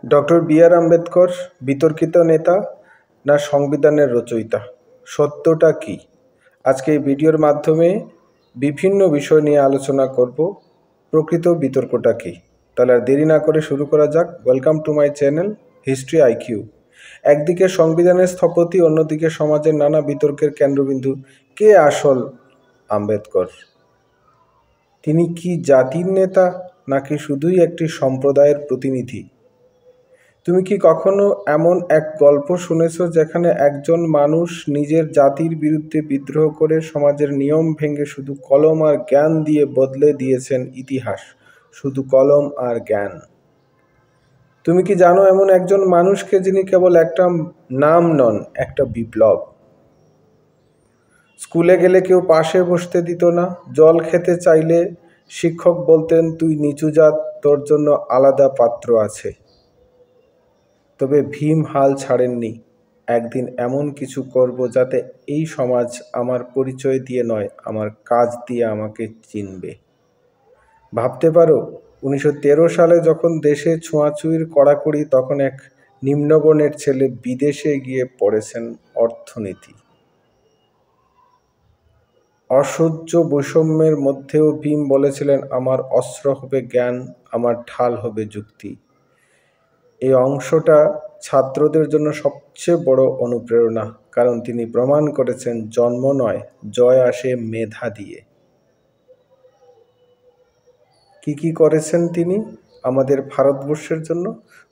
Doctor B.R.. Ambedkar বিতর্কিত নেতা না সংবিধানের রচয়িতা? সত্যটা কী? আজকে এই ভিডিওর মাধ্যমে বিভিন্ন বিষয় নিয়ে আলোচনা করব। প্রকৃত বিতর্কটা কী? তাহলে আর দেরি না করে শুরু করা যাক। Welcome to my channel history IQ. একদিকে সংবিধানের স্থপতি, অন্যদিকে সমাজের নানা বিতর্কের কেন্দ্রবিন্দু। কে আসল আম্বেদকর? তিনি কি জাতির নেতা নাকি শুধুই একটি সম্প্রদায়ের প্রতিনিধি? তুমি কি কখনো এমন এক গল্প শুনেছ যেখানে একজন মানুষ নিজের জাতির বিরুদ্ধে বিদ্রোহ করে সমাজের নিয়ম ভেঙে শুধু কলম আর জ্ঞান দিয়ে বদলে দিয়েছেন ইতিহাস? শুধু কলম আর জ্ঞান। তুমি কি জানো এমন একজন মানুষকে যিনি কেবল একটা নাম নন, একটা বিপ্লব? স্কুলে গেলে কেউ পাশে বসতে দিত না। জল খেতে চাইলে শিক্ষক বলতেন, তুই নিচু জাত, তোর জন্য আলাদা পাত্র আছে। তবে ভীম হাল ছাড়েননি। একদিন এমন কিছু করব যাতে এই সমাজ আমার পরিচয় দিয়ে নয়, আমার কাজ দিয়ে আমাকে চিনবে। ভাবতে পারো, 1913 সালে যখন দেশে ছোঁয়াছুঁয়ির কড়াকড়ি, তখন এক নিম্নবর্ণের ছেলে বিদেশে গিয়ে পড়েছেন অর্থনীতি। অসহ্য বৈষম্যের মধ্যেও ভীম বলেছিলেন, আমার অস্ত্র হবে জ্ঞান, আমার ঢাল হবে যুক্তি। এই অংশটা ছাত্রদের জন্য সবচেয়ে বড় অনুপ্রেরণা, কারণ তিনি প্রমাণ করেছেন জন্ম নয়, জয় আসে মেধা দিয়ে। কি করেছেন তিনি আমাদের ভারতবর্ষের জন্য?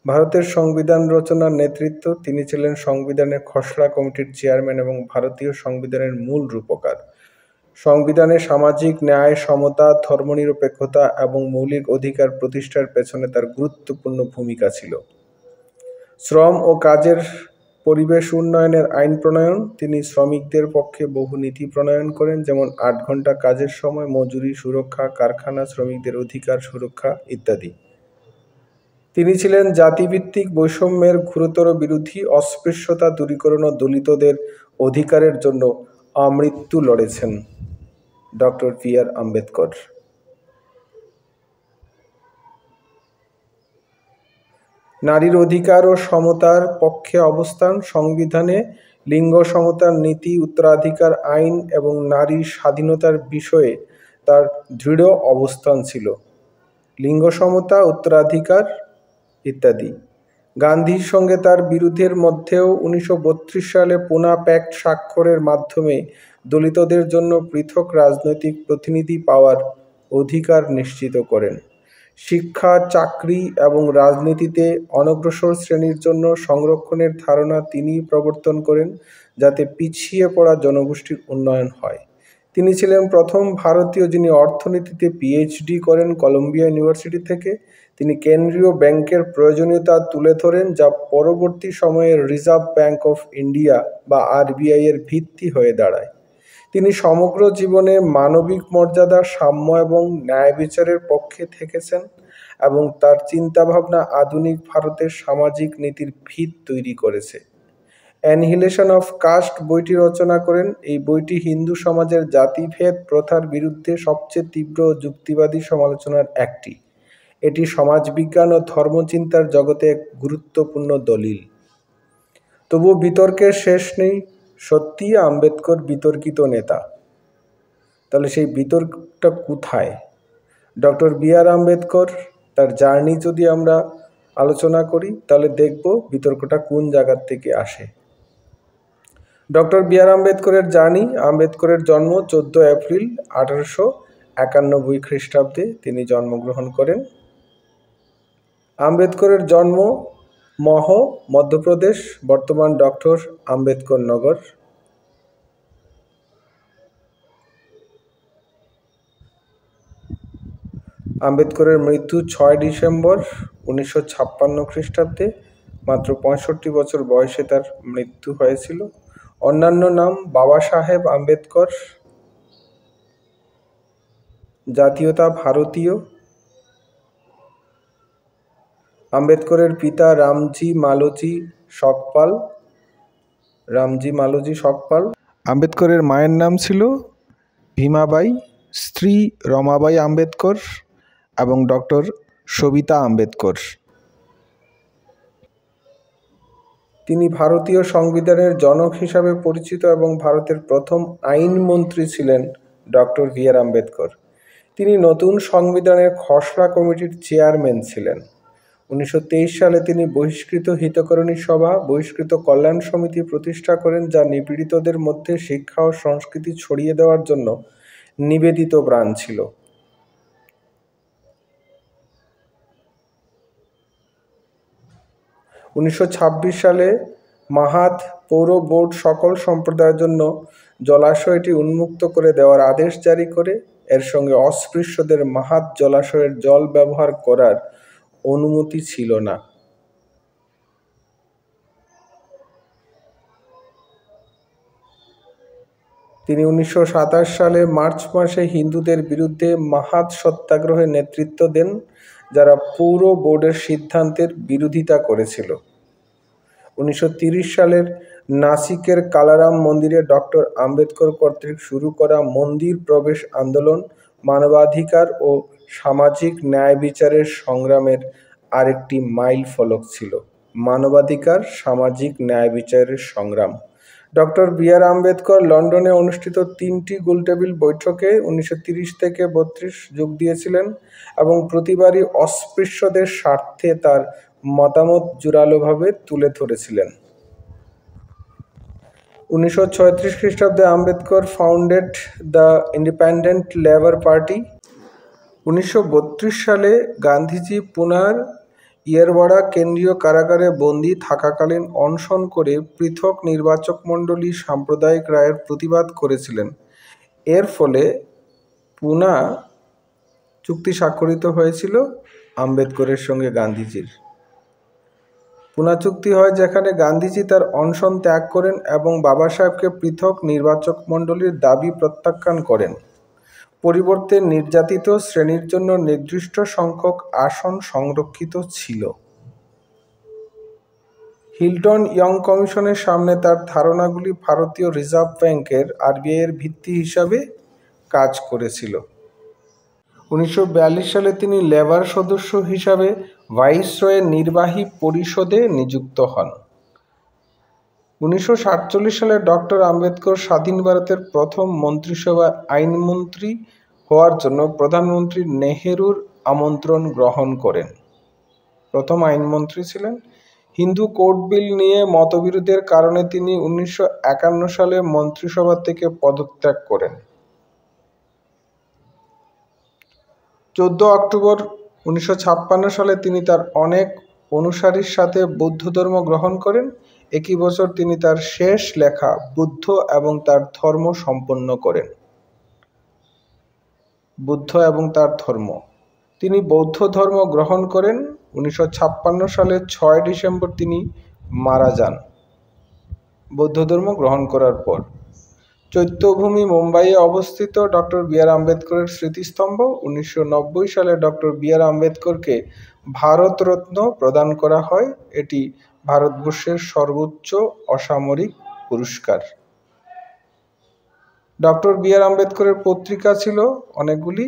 ভারতের সংবিধান রচনার নেতৃত্ব। তিনি ছিলেন সংবিধানের খসড়া কমিটির চেয়ারম্যান এবং ভারতীয় সংবিধানের মূল রূপকার। সংবিধানে সামাজিক ন্যায়, সমতা, ধর্মনিরপেক্ষতা এবং মৌলিক অধিকার প্রতিষ্ঠার পেছনে তার গুরুত্বপূর্ণ ভূমিকা ছিল। শ্রম ও কাজের পরিবেশ উন্নয়নের আইন প্রণয়ন। তিনি শ্রমিকদের পক্ষে বহু নীতি প্রণয়ন করেন, যেমন 8 ঘন্টা কাজের সময়, মজুরি সুরক্ষা, কারখানা শ্রমিকদের অধিকার সুরক্ষা ইত্যাদি। তিনি ছিলেন জাতিভিত্তিক বৈষম্যের ঘোরতর বিরোধী। অস্পৃশ্যতা দূরীকরণ ও দলিতদের অধিকারের জন্য আমৃত্যু লড়েছেন ডক্টর বি.আর. আম্বেদকর। নারীর অধিকার ও সমতার পক্ষে অবস্থান। সংবিধানে লিঙ্গ সমতার নীতি, উত্তরাধিকার আইন এবং নারীর স্বাধীনতার বিষয়ে তার দৃঢ় অবস্থান ছিল। লিঙ্গ সমতা, উত্তরাধিকার ইত্যাদি। গান্ধীর সঙ্গে তার বিরোধের মধ্যেও 1932 সালে পুনা প্যাক্ট স্বাক্ষরের মাধ্যমে দলিতদের জন্য পৃথক রাজনৈতিক প্রতিনিধি পাওয়ার অধিকার নিশ্চিত করেন। শিক্ষা, চাকরি এবং রাজনীতিতে অনগ্রসর শ্রেণীর জন্য সংরক্ষণের ধারণা তিনিই প্রবর্তন করেন, যাতে পিছিয়ে পড়া জনগোষ্ঠীর উন্নয়ন হয়। তিনি ছিলেন প্রথম ভারতীয় যিনি অর্থনীতিতে পিএইচডি করেন কলম্বিয়া ইউনিভার্সিটি থেকে। তিনি কেন্দ্রীয় ব্যাংকের প্রয়োজনীয়তা তুলে ধরেন, যা পরবর্তী সময়ে রিজার্ভ ব্যাংক অফ ইন্ডিয়া বা আরবিআই এর ভিত্তি হয়ে দাঁড়ায়। তিনি সমগ্র জীবনে মানবিক মর্যাদা, সাম্য এবং ন্যায় বিচারের পক্ষে থেকেছেন এবং তার চিন্তাভাবনা আধুনিক ভারতের সামাজিক নীতির ভিত তৈরি করেছে। অ্যানিহিলেশন অফ কাস্ট বইটি রচনা করেন। এই বইটি হিন্দু সমাজের জাতিভেদ প্রথার বিরুদ্ধে সবচেয়ে তীব্র যুক্তিবাদী সমালোচনার একটি। এটি সমাজবিজ্ঞান ও ধর্মচিন্তার জগতে এক গুরুত্বপূর্ণ দলিল। তবুও বিতর্কের শেষ নেই। সত্যি আম্বেদকর বিতর্কিত নেতা? তাহলে সেই বিতর্কটা কোথায়? Doctor B.R.. আম্বেদকর তার জার্নি যদি আমরা আলোচনা করি, তাহলে দেখব বিতর্কটা কোন জায়গার থেকে আসে। Doctor B.R.. আম্বেদকরের জার্নি। আম্বেদকরের জন্ম 14 এপ্রিল 1891 খ্রিস্টাব্দে তিনি জন্মগ্রহণ করেন। আম্বেদকরের জন্ম মহ, মধ্যপ্রদেশ, বর্তমান ডক্টর আম্বেদকর নগর। আম্বেদকরের মৃত্যু 6 ডিসেম্বর 1956 খ্রিস্টাব্দে। মাত্র 65 বছর বয়সে তার মৃত্যু হয়েছিল। অন্যান্য নাম: বাবা সাহেব আম্বেদকর। জাতীয়তা ভারতীয়। আম্বেদকরের পিতা রামজি মালোজি সকপাল। আম্বেদকরের মায়ের নাম ছিল ভীমাবাই, স্ত্রী রমাবাই আম্বেদকর এবং ডক্টর সবিতা আম্বেদকর। তিনি ভারতীয় সংবিধানের জনক হিসাবে পরিচিত এবং ভারতের প্রথম আইনমন্ত্রী ছিলেন ডক্টর বি আর আম্বেদকর। তিনি নতুন সংবিধানের খসড়া কমিটির চেয়ারম্যান ছিলেন। 1923 সালে তিনি বহিষ্কৃত হিতকরণী সভা, বহিষ্কৃত কল্যাণ সমিতি প্রতিষ্ঠা করেন, যা নিপীড়িতদের মধ্যে শিক্ষা ও সংস্কৃতি ছড়িয়ে দেওয়ার জন্য নিবেদিত প্রাণ ছিল। 1926 সালে মাহাত পৌর বোর্ড সকল সম্প্রদায়ের জন্য জলাশয়টি উন্মুক্ত করে দেওয়ার আদেশ জারি করে। এর সঙ্গে অস্পৃশ্যদের মাহাত জলাশয়ের জল ব্যবহার করার অনুমতি ছিল না। তিনি 1927 সালে মার্চ মাসে হিন্দুদের বিরুদ্ধে মাহাত সত্যাগ্রহের নেতৃত্ব দেন, যারা পৌর বোর্ডের সিদ্ধান্তের বিরোধিতা করেছিল। 1930 সালের নাসিকের কালারাম মন্দিরে ডক্টর আম্বেদকর কর্তৃক শুরু করা মন্দির প্রবেশ আন্দোলন মানবাধিকার ও সামাজিক ন্যায় বিচারের সংগ্রামের আরেকটি মাইল ফলক ছিল। মানবাধিকার, সামাজিক ন্যায় বিচারের সংগ্রাম। ডক্টর বি আর আম্বেদকর লন্ডনে অনুষ্ঠিত 3টি গোলটেবিল বৈঠকে 1930 থেকে 32 যোগ দিয়েছিলেন এবং প্রতিবারই অস্পৃশ্যদের স্বার্থে তার মতামত জোরালোভাবে তুলে ধরেছিলেন। 1936 খ্রিস্টাব্দে Ambedkar founded the independent labour party. 1932 সালে গান্ধীজি পুনার ইয়েরওয়াড়া কেন্দ্রীয় কারাগারে বন্দী থাকাকালীন অনশন করে পৃথক নির্বাচক মণ্ডলী সাম্প্রদায়িক রায়ের প্রতিবাদ করেছিলেন। এর ফলে পুনা চুক্তি স্বাক্ষরিত হয়েছিল আম্বেদকরের সঙ্গে গান্ধীজির। পুনা চুক্তি হয় যেখানে গান্ধীজি তার অনশন ত্যাগ করেন এবং বাবা সাহেবকে পৃথক নির্বাচক মণ্ডলীর দাবি প্রত্যাখ্যান করেন। পরিবর্তে নির্যাতিত শ্রেণীর জন্য নির্দিষ্ট সংখ্যক আসন সংরক্ষিত ছিল। হিল্টন ইয়ং কমিশনের সামনে তার ধারণাগুলি ভারতীয় রিজার্ভ ব্যাংকের আরবিআই এর ভিত্তি হিসাবে কাজ করেছিল। 1942 সালে তিনি লেবার সদস্য হিসাবে ভাইসরয়ের নির্বাহী পরিষদে নিযুক্ত হন। 1947 সালে ডক্টর আম্বেদকর স্বাধীন ভারতের প্রথম মন্ত্রিসভার আইনমন্ত্রী হওয়ার জন্য প্রধানমন্ত্রী নেহেরুর আমন্ত্রণ গ্রহণ করেন। প্রথম আইনমন্ত্রী ছিলেন। হিন্দু কোড বিল নিয়ে মতবিরোধের কারণে তিনি 1951 সালে মন্ত্রিসভা থেকে পদত্যাগ করেন। 14 অক্টোবর 1956 সালে তিনি তার অনেক অনুসারীর সাথে বৌদ্ধ ধর্ম গ্রহণ করেন। একই বছর তিনি তার শেষ লেখা বুদ্ধ এবং তার ধর্ম সম্পন্ন করেন। বুদ্ধ এবং তার ধর্ম। তিনি বৌদ্ধ ধর্ম গ্রহণ করেন। 1956 সালের 6 ডিসেম্বর তিনি মারা যান বৌদ্ধ ধর্ম গ্রহণ করার পর। চৈত্যভূমি মুম্বাইয়ে অবস্থিত ডক্টর বি আর আম্বেদকরের স্মৃতিস্তম্ভ। 1990 সালে ডক্টর বি আর আম্বেদকরকে ভারতরত্ন প্রদান করা হয়। এটি ভারতবর্ষের সর্বোচ্চ অসামরিক পুরস্কার। ডক্টর বি আর আম্বেদকরের পত্রিকা ছিল অনেকগুলি।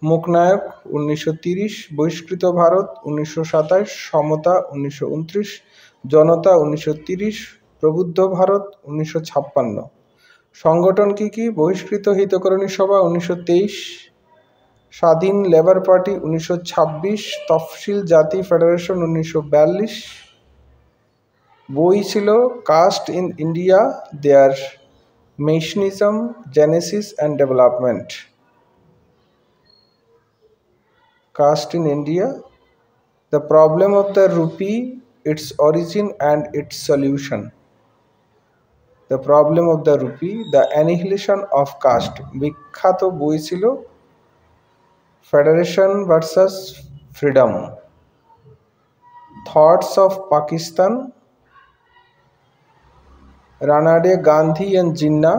মুখনায়ক 1930, বহিষ্কৃত ভারত 1927, সমতা 1929, জনতা 1930, প্রবুদ্ধ ভারত 1956। সংগঠন কি কি? বহিষ্কৃত হিতকরণী সভা 1923, স্বাধীন লেবার পার্টি 1926, তফসিল জাতি ফেডারেশন 1942। বই ছিল caste in India, their mechanism, genesis and development. Caste in India, the problem of the rupee, its origin and its solution. The problem of the rupee, the annihilation of caste. বিখ্যাত বই ছিল federation versus freedom, thoughts of Pakistan, Ranade, Gandhi and Jinnah,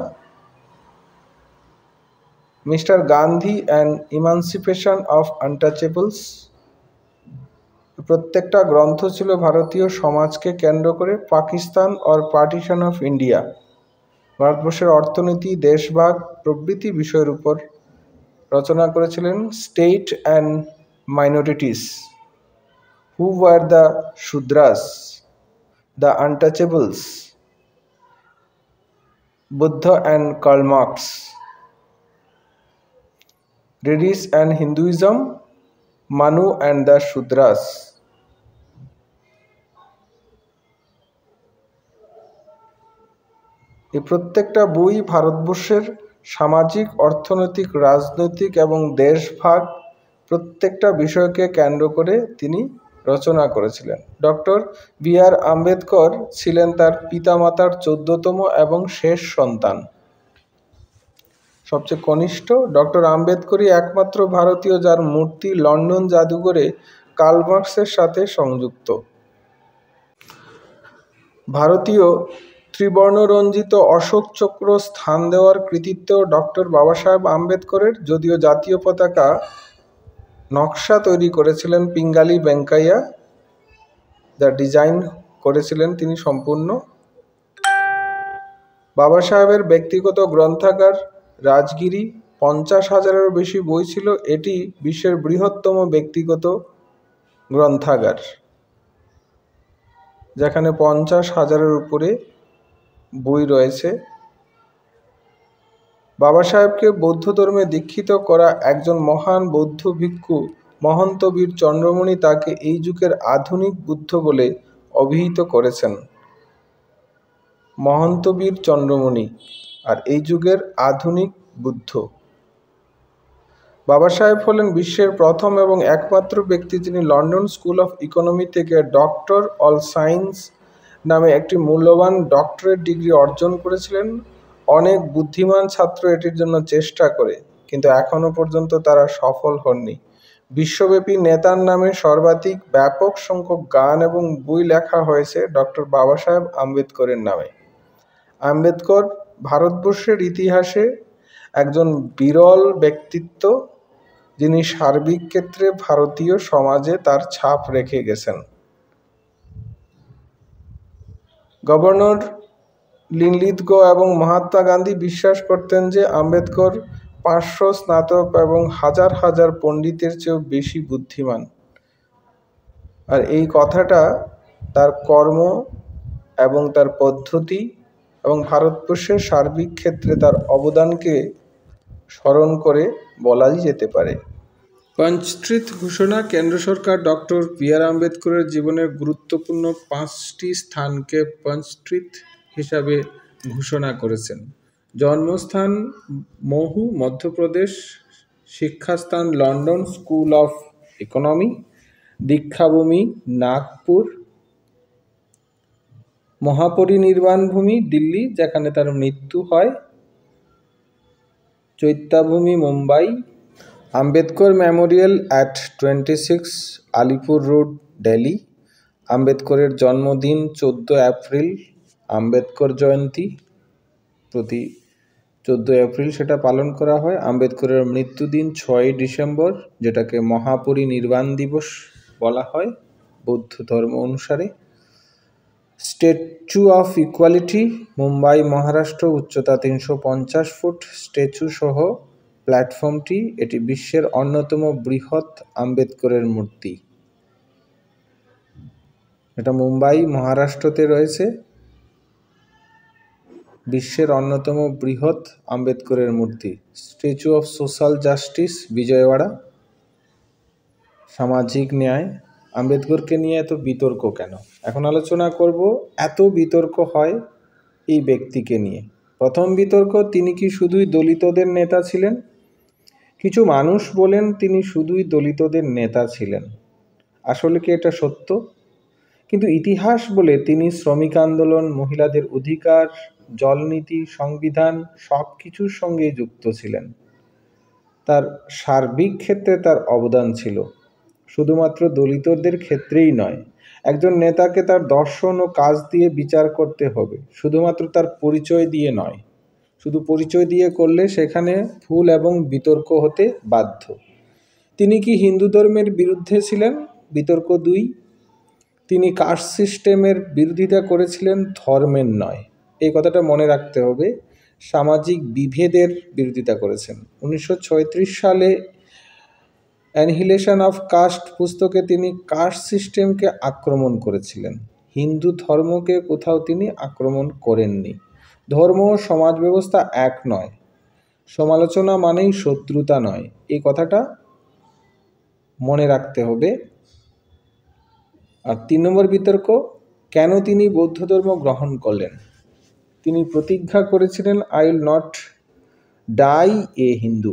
mister Gandhi and emancipation of untouchables. প্রত্যেকটা গ্রন্থ ছিল ভারতীয় সমাজকে কেন্দ্র করে। Pakistan or partition of India, ভারতবর্ষের অর্থনীতি, দেশভাগ প্রভৃতি বিষয়ের উপর রচনা করেছিলেন। State and minorities, who were the Shudras, The Untouchables, Buddha and Karl Marx, Redis and Hinduism, Manu and the Shudras. এই প্রত্যেকটা বই ভারতবর্ষের সামাজিক, অর্থনৈতিক, রাজনৈতিক এবং দেশভাগ প্রত্যেকটা বিষয়কে কেন্দ্র করে তিনি রচনা করেছিলেন। ডক্টর বি আর আম্বেদকর ছিলেন তার পিতামাতার 14তম এবং শেষ সন্তান। সবচেয়ে কনিষ্ঠ ডক্টর আম্বেদকরই একমাত্র ভারতীয় যার মূর্তি লন্ডন জাদুঘরে কার্ল মার্কসের সাথে সংযুক্ত। ভারতীয় ত্রিবর্ণরঞ্জিত অশোক চক্র স্থান দেওয়ার কৃতিত্ব ডক্টর বাবা সাহেব আম্বেদকরের, যদিও জাতীয় পতাকা নকশা তৈরি করেছিলেন পিঙ্গালি ভেঙ্কাইয়া, যা ডিজাইন করেছিলেন তিনি সম্পূর্ণ। বাবা সাহেবের ব্যক্তিগত গ্রন্থাগার রাজগিরি, 50,000-এরও বেশি বই ছিল। এটি বিশ্বের বৃহত্তম ব্যক্তিগত গ্রন্থাগার, যেখানে 50,000-এর উপরে বই রয়েছে। বাবা সাহেবকে বৌদ্ধ ধর্মে দীক্ষিত করা একজন মহান বৌদ্ধ ভিক্ষু মহন্ত বীর চন্দ্রমণি তাকে এই যুগের আধুনিক বুদ্ধ বলে অভিহিত করেছেন। মহন্ত বীর চন্দ্রমণি আর এই যুগের আধুনিক বুদ্ধ। বাবা সাহেব হলেন বিশ্বের প্রথম এবং একমাত্র ব্যক্তি যিনি লন্ডন স্কুল অফ ইকোনমি থেকে ডক্টর অল সায়েন্স নামে একটি মূল্যবান ডক্টরেট ডিগ্রি অর্জন করেছিলেন। অনেক বুদ্ধিমান ছাত্র এটির জন্য চেষ্টা করে, কিন্তু এখনো পর্যন্ত তারা সফল হননি। বিশ্বব্যাপী নেতার নামে সর্বাধিক ব্যাপক সংখ্যক গান এবং বই লেখা হয়েছে ডক্টর বাবা সাহেব আম্বেদকরের নামে। আম্বেদকর ভারতবর্ষের ইতিহাসে একজন বিরল ব্যক্তিত্ব, যিনি সার্বিক ক্ষেত্রে ভারতীয় সমাজে তার ছাপ রেখে গেছেন। গভর্নর লিনলিথগো এবং মহাত্মা গান্ধী বিশ্বাস করতেন যে আম্বেদকর 500 স্নাতক এবং হাজার হাজার পণ্ডিতের চেয়েও বেশি বুদ্ধিমান। আর এই কথাটা তার কর্ম এবং তার পদ্ধতি এবং ভারতবর্ষের সার্বিক ক্ষেত্রে তার অবদানকে স্মরণ করে বলাই যেতে পারে। পঞ্চত্রিত ঘোষণা। কেন্দ্র সরকার ডক্টর বি আর আম্বেদকরের জীবনের গুরুত্বপূর্ণ 5টি স্থানকে পঞ্চত্রিত হিসাবে ঘোষণা করেছেন। জন্মস্থান মহু, মধ্যপ্রদেশ। শিক্ষাস্থান লন্ডন স্কুল অফ ইকোনমি। দীক্ষাভূমি নাগপুর। মহাপরিনির্বাণ ভূমি দিল্লি, যেখানে তার মৃত্যু হয়। চৈত্যাভূমি Mumbai. Ambedkar memorial at 26 Alipur road, Delhi. আম্বেদকরের জন্মদিন 14 এপ্রিল, আম্বেদকর জয়ন্তী। প্রতি 14 এপ্রিল সেটা পালন করা হয়। আম্বেদকরের মৃত্যুদিন 6 ডিসেম্বর, যেটাকে মহাপরিনির্বাণ দিবস বলা হয় বৌদ্ধ ধর্ম অনুসারে। Statue of equality Mumbai Maharashtra, উচ্চতা 350 ফুট। স্ট্যাচু সহ প্ল্যাটফর্মটি, এটি বিশ্বের অন্যতম বৃহৎ আম্বেদকরের মূর্তি। এটা মুম্বাই মহারাষ্ট্রতে রয়েছে। বিশ্বের অন্যতম বৃহৎ আম্বেদকরের মূর্তি। Statue of social justice Vijayawada. সামাজিক ন্যায়। আম্বেদকরকে নিয়ে এত বিতর্ক কেন? এখন আলোচনা করব এত বিতর্ক হয় এই ব্যক্তিকে নিয়ে। প্রথম বিতর্ক, তিনি কি শুধুই দলিতদের নেতা ছিলেন? কিছু মানুষ বলেন তিনি শুধুই দলিতদের নেতা ছিলেন। আসলে কি এটা সত্য? কিন্তু ইতিহাস বলে তিনি শ্রমিক আন্দোলন, মহিলাদের অধিকার, জলনীতি, সংবিধান সব কিছুর সঙ্গেই যুক্ত ছিলেন। তার সার্বিক ক্ষেত্রে তার অবদান ছিল, শুধুমাত্র দলিতদের ক্ষেত্রেই নয়। একজন নেতাকে তার দর্শন ও কাজ দিয়ে বিচার করতে হবে, শুধুমাত্র তার পরিচয় দিয়ে নয়। শুধু পরিচয় দিয়ে করলে সেখানে ভুল এবং বিতর্ক হতে বাধ্য। তিনি কি হিন্দু ধর্মের বিরুদ্ধে ছিলেন? বিতর্ক 2। তিনি কাস্ট সিস্টেমের বিরোধিতা করেছিলেন, ধর্মের নয়। এই কথাটা মনে রাখতে হবে। সামাজিক বিভেদের বিরোধিতা করেছেন। 1936 সালে অ্যানিহিলেশন অফ কাস্ট পুস্তকে তিনি কাস্ট সিস্টেমকে আক্রমণ করেছিলেন। হিন্দু ধর্মকে কোথাও তিনি আক্রমণ করেননি। ধর্ম ও সমাজ ব্যবস্থা এক নয়, সমালোচনা মানেই শত্রুতা নয়, এই কথাটা মনে রাখতে হবে। আর 3 নম্বর বিতর্ক, কেন তিনি বৌদ্ধ ধর্ম গ্রহণ করলেন? তিনি প্রতিজ্ঞা করেছিলেন, আই উইল নট ডাই এ হিন্দু,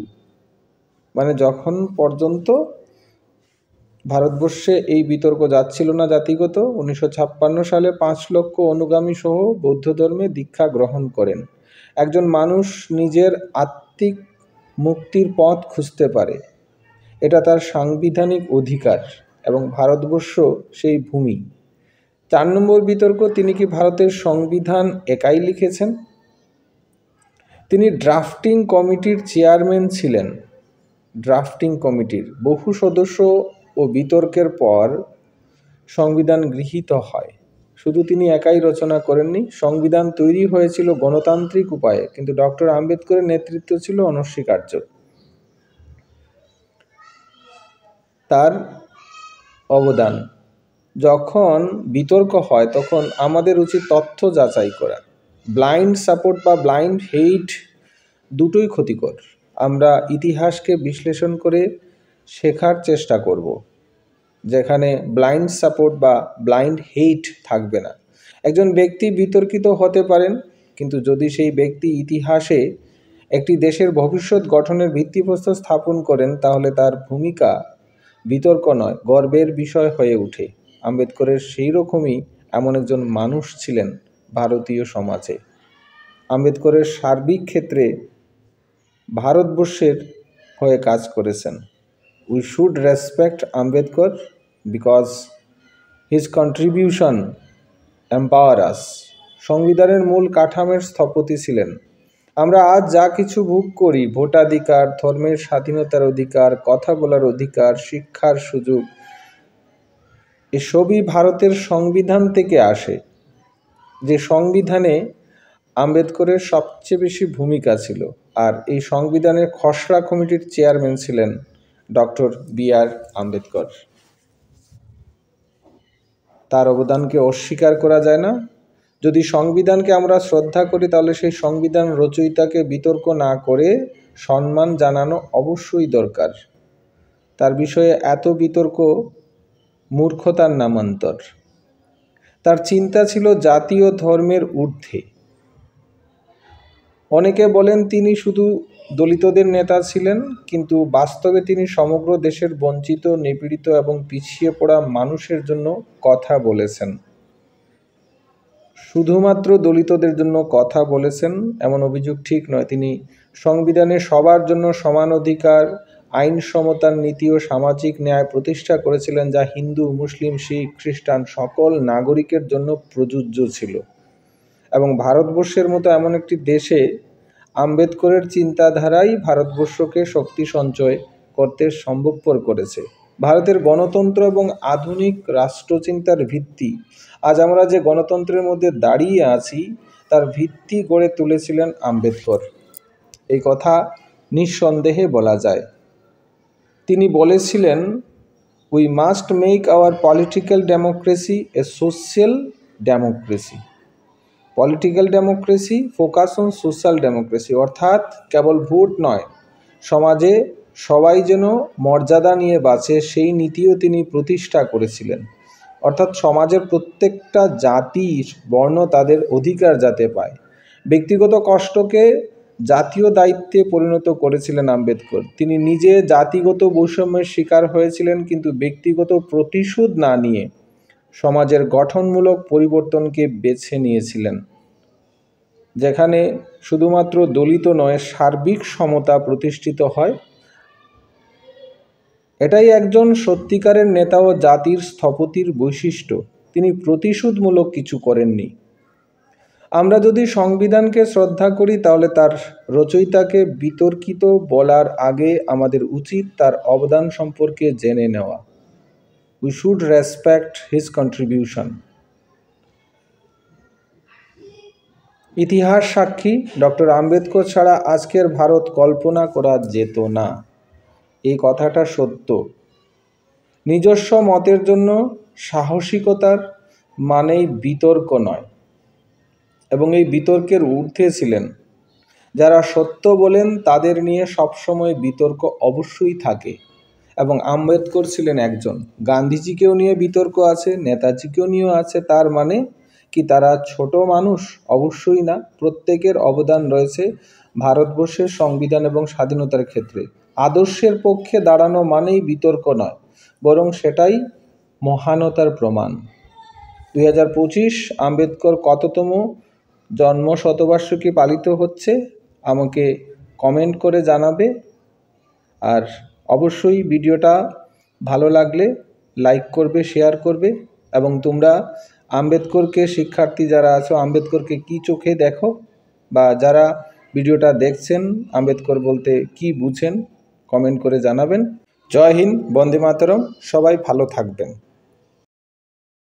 মানে যখন পর্যন্ত ভারতবর্ষে এই বিতর্ক যাচ্ছিল না জাতিগত, 1956 সালে 5 লক্ষ অনুগামী সহ বৌদ্ধ ধর্মে দীক্ষা গ্রহণ করেন। একজন মানুষ নিজের আত্মিক মুক্তির পথ খুঁজতে পারে, এটা তার সাংবিধানিক অধিকার এবং ভারতবর্ষ সেই ভূমি। 4 নম্বর বিতর্ক, তিনি কি ভারতের সংবিধান একাই লিখেছেন? তিনি ড্রাফটিং কমিটির চেয়ারম্যান ছিলেন। ড্রাফটিং কমিটির বহু সদস্য ও বিতর্কের পর সংবিধান গৃহীত হয়। শুধু তিনি একাই রচনা করেননি, সংবিধান তৈরি হয়েছিল গণতান্ত্রিক উপায়ে, কিন্তু ডক্টর আম্বেদকরের নেতৃত্ব ছিল অনস্বীকার্য। তার অবদান, যখন বিতর্ক হয় তখন আমাদের উচিত তথ্য যাচাই করা। ব্লাইন্ড সাপোর্ট বা ব্লাইন্ড হেইট দুটোই ক্ষতিকর। আমরা ইতিহাসকে বিশ্লেষণ করে শেখার চেষ্টা করব, যেখানে ব্লাইন্ড সাপোর্ট বা ব্লাইন্ড হেইট থাকবে না। একজন ব্যক্তি বিতর্কিত হতে পারেন, কিন্তু যদি সেই ব্যক্তি ইতিহাসে একটি দেশের ভবিষ্যৎ গঠনের ভিত্তিপ্রস্তর স্থাপন করেন, তাহলে তার ভূমিকা বিতর্ক নয়, গর্বের বিষয় হয়ে ওঠে। আম্বেদকরের সেই রকমই এমন একজন মানুষ ছিলেন ভারতীয় সমাজে। আম্বেদকরের সার্বিক ক্ষেত্রে ভারতবর্ষের হয়ে কাজ করেছেন। We should respect Ambedkar because his contribution empower us. সংবিধানের মূল কাঠামোর স্থপতি ছিলেন। আমরা আজ যা কিছু ভোগ করি, ভোটাধিকার, ধর্মের স্বাধীনতার অধিকার, কথা বলার অধিকার, শিক্ষার সুযোগ, এসবই ভারতের সংবিধান থেকে আসে। যে সংবিধানে আম্বেদকরের সবচেয়ে বেশি ভূমিকা ছিল, আর এই সংবিধানের খসড়া কমিটির চেয়ারম্যান ছিলেন ডক্টর বি.আর. আম্বেদকর। তার অবদানকে অস্বীকার করা যায় না। যদি সংবিধানকে আমরা শ্রদ্ধা করি, তাহলে সেই সংবিধান রচয়িতাকে বিতর্ক না করে সম্মান জানানো অবশ্যই দরকার। তার বিষয়ে এত বিতর্ক মূর্খতার নামান্তর। তার চিন্তা ছিল জাতীয় ধর্মের ঊর্ধ্বে। অনেকে বলেন তিনি শুধু দলিতদের নেতা ছিলেন, কিন্তু বাস্তবে তিনি সমগ্র দেশের বঞ্চিত, নিপীড়িত এবং পিছিয়ে পড়া মানুষের জন্য কথা বলেছেন। শুধুমাত্র দলিতদের জন্য কথা বলেছেন এমন অভিযোগ ঠিক নয়। তিনি সংবিধানে সবার জন্য সমান অধিকার, আইন সমতার নীতি ও সামাজিক ন্যায় প্রতিষ্ঠা করেছিলেন, যা হিন্দু, মুসলিম, শিখ, খ্রিস্টান সকল নাগরিকের জন্য প্রযোজ্য ছিল। এবং ভারতবর্ষের মতো এমন একটি দেশে আম্বেদকরের চিন্তাধারাই ভারতবর্ষকে শক্তি সঞ্চয় করতে সম্ভবপর করেছে। ভারতের গণতন্ত্র এবং আধুনিক রাষ্ট্রচিন্তার ভিত্তি, আজ আমরা যে গণতন্ত্রের মধ্যে দাঁড়িয়ে আছি, তার ভিত্তি গড়ে তুলেছিলেন আম্বেদকর। এই কথা নিঃসন্দেহে বলা যায়। তিনি বলেছিলেন, we must make our political democracy A social democracy. Political democracy focus on social democracy, অর্থাৎ কেবল ভোট নয়, সমাজে সবাই যেন মর্যাদা নিয়ে বাঁচে, সেই নীতিও তিনি প্রতিষ্ঠা করেছিলেন। অর্থাৎ সমাজের প্রত্যেকটা জাতি, বর্ণ তাদের অধিকার যাতে পায়। ব্যক্তিগত কষ্টকে জাতীয় দায়িত্বে পরিণত করেছিলেন আম্বেদকর। তিনি নিজে জাতিগত বৈষম্যের শিকার হয়েছিলেন, কিন্তু ব্যক্তিগত প্রতিশোধ না নিয়ে সমাজের গঠনমূলক পরিবর্তনকে বেছে নিয়েছিলেন, যেখানে শুধুমাত্র দলিত নয়, সার্বিক সমতা প্রতিষ্ঠিত হয়। এটাই একজন সত্যিকারের নেতা ও জাতির স্থপতির বৈশিষ্ট্য। তিনি প্রতিশোধমূলক কিছু করেননি। আমরা যদি সংবিধানকে শ্রদ্ধা করি, তাহলে তার রচয়িতাকে বিতর্কিত বলার আগে আমাদের উচিত তার অবদান সম্পর্কে জেনে নেওয়া। We should respect his contribution. ইতিহাস সাক্ষী, ডক্টর আম্বেদকর ছাড়া আজকের ভারত কল্পনা করা যেত না। এই কথাটা সত্য। নিজস্ব মতের জন্য সাহসিকতার মানেই বিতর্ক নয়, এবং এই বিতর্কের ঊর্ধ্বে ছিলেন। যারা সত্য বলেন তাদের নিয়ে সবসময় বিতর্ক অবশ্যই থাকে, এবং আম্বেদকর ছিলেন একজন। গান্ধীজিকেও নিয়ে বিতর্ক আছে, নেতাজিকেও নিয়েও আছে। তার মানে কি তারা ছোট মানুষ? অবশ্যই না। প্রত্যেকের অবদান রয়েছে ভারতবর্ষের সংবিধান এবং স্বাধীনতার ক্ষেত্রে। আদর্শের পক্ষে দাঁড়ানো মানেই বিতর্ক নয়, বরং সেটাই মহানতার প্রমাণ। 2025 আম্বেদকর কততম জন্ম শতবার্ষিকী পালিত হচ্ছে আমাকে কমেন্ট করে জানাবে। আর অবশ্যই ভিডিওটা ভালো লাগলে লাইক করবে, শেয়ার করবে, এবং তোমরা আম্বেদকরকে, শিক্ষার্থী যারা আছো, আম্বেদকরকে কি চোখে দেখো, বা যারা ভিডিওটা দেখছেন আম্বেদকর বলতে কি বুঝেন, কমেন্ট করে জানাবেন। জয় হিন্দ, বন্দে মাতরম। সবাই ভালো থাকবেন।